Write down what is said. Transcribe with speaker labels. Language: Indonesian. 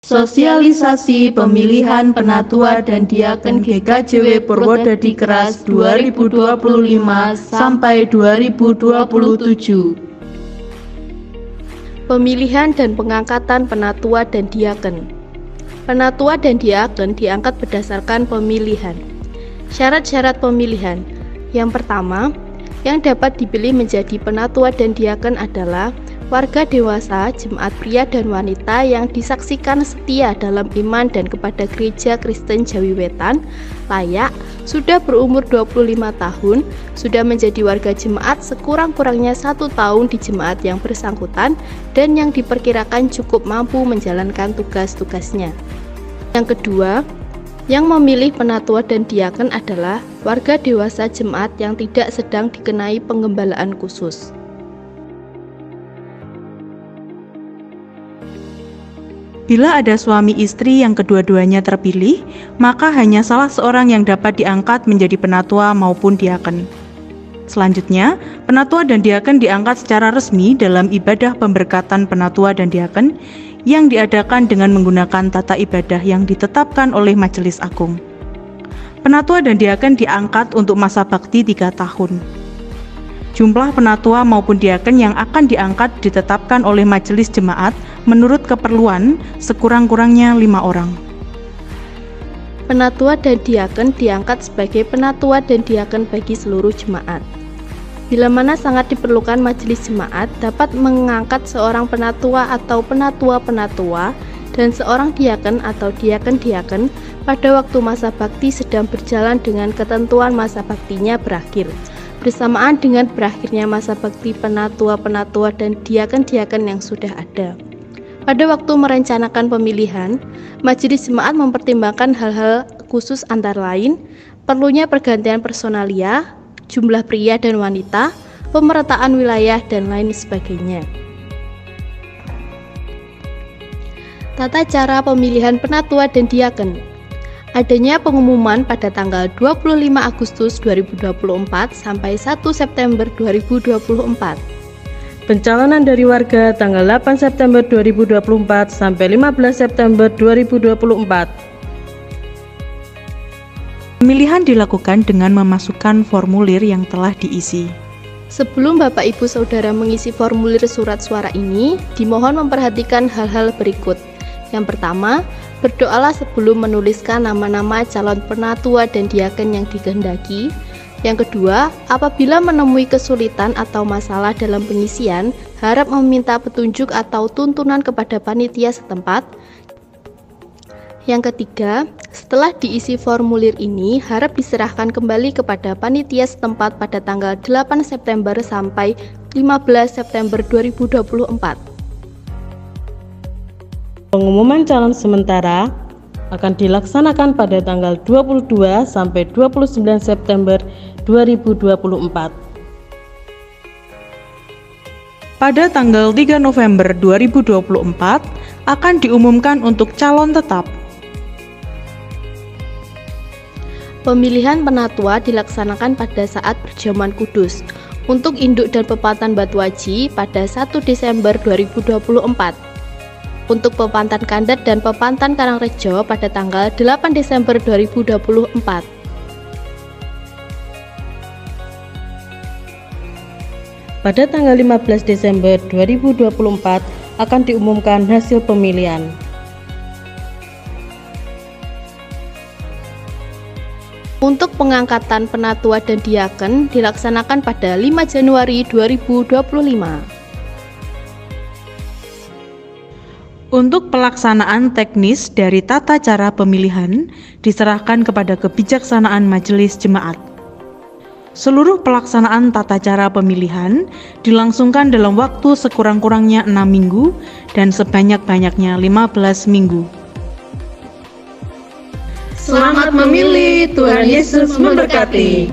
Speaker 1: Sosialisasi Pemilihan Penatua dan Diaken GKJW Purwodadi Keras 2025 sampai 2027.
Speaker 2: Pemilihan dan pengangkatan penatua dan diaken. Penatua dan diaken diangkat berdasarkan pemilihan. Syarat-syarat pemilihan. Yang pertama, yang dapat dipilih menjadi penatua dan diaken adalah warga dewasa, jemaat pria dan wanita yang disaksikan setia dalam iman dan kepada Gereja Kristen Jawi Wetan, layak, sudah berumur 25 tahun, sudah menjadi warga jemaat sekurang-kurangnya 1 tahun di jemaat yang bersangkutan, dan yang diperkirakan cukup mampu menjalankan tugas-tugasnya. Yang kedua, yang memilih penatua dan diaken adalah warga dewasa jemaat yang tidak sedang dikenai penggembalaan khusus.
Speaker 3: Bila ada suami istri yang kedua-duanya terpilih, maka hanya salah seorang yang dapat diangkat menjadi penatua maupun diaken. Selanjutnya, penatua dan diaken diangkat secara resmi dalam ibadah pemberkatan penatua dan diaken yang diadakan dengan menggunakan tata ibadah yang ditetapkan oleh Majelis Agung. Penatua dan diaken diangkat untuk masa bakti 3 tahun. Jumlah penatua maupun diaken yang akan diangkat ditetapkan oleh Majelis Jemaat menurut keperluan sekurang-kurangnya 5 orang.
Speaker 2: Penatua dan diaken diangkat sebagai penatua dan diaken bagi seluruh jemaat. Bila mana sangat diperlukan, majelis jemaat dapat mengangkat seorang penatua atau penatua-penatua dan seorang diaken atau diaken-diaken pada waktu masa bakti sedang berjalan dengan ketentuan masa baktinya berakhir, bersamaan dengan berakhirnya masa bakti penatua-penatua dan diaken-diaken yang sudah ada. Pada waktu merencanakan pemilihan, majelis jemaat mempertimbangkan hal-hal khusus antara lain perlunya pergantian personalia, jumlah pria dan wanita, pemerataan wilayah, dan lain sebagainya. Tata cara pemilihan penatua dan diaken. Adanya pengumuman pada tanggal 25 Agustus 2024 sampai 1 September 2024.
Speaker 4: Pencalonan dari warga tanggal 8 September 2024 sampai 15 September 2024.
Speaker 3: Pemilihan dilakukan dengan memasukkan formulir yang telah diisi.
Speaker 2: Sebelum Bapak Ibu Saudara mengisi formulir surat suara ini, dimohon memperhatikan hal-hal berikut. Yang pertama, berdoalah sebelum menuliskan nama-nama calon penatua dan diaken yang dikehendaki. Yang kedua, apabila menemui kesulitan atau masalah dalam pengisian, harap meminta petunjuk atau tuntunan kepada panitia setempat. Yang ketiga, setelah diisi formulir ini, harap diserahkan kembali kepada panitia setempat pada tanggal 8 September sampai 15 September 2024.
Speaker 4: Pengumuman calon sementara akan dilaksanakan pada tanggal 22 sampai 29 September 2024.
Speaker 3: Pada tanggal 3 November 2024 akan diumumkan untuk calon tetap.
Speaker 2: Pemilihan penatua dilaksanakan pada saat perjamuan kudus untuk induk dan pepatan Batu Aji pada 1 Desember 2024. Untuk pepantan Kandat dan pepantan Karangrejo pada tanggal 8 Desember 2024.
Speaker 4: Pada tanggal 15 Desember 2024 akan diumumkan hasil pemilihan.
Speaker 2: Untuk pengangkatan penatua dan diaken dilaksanakan pada 5 Januari 2025.
Speaker 3: Untuk pelaksanaan teknis dari tata cara pemilihan diserahkan kepada kebijaksanaan Majelis Jemaat. Seluruh pelaksanaan tata cara pemilihan dilangsungkan dalam waktu sekurang-kurangnya 6 minggu dan sebanyak-banyaknya 15 minggu.
Speaker 1: Selamat memilih, Tuhan Yesus memberkati.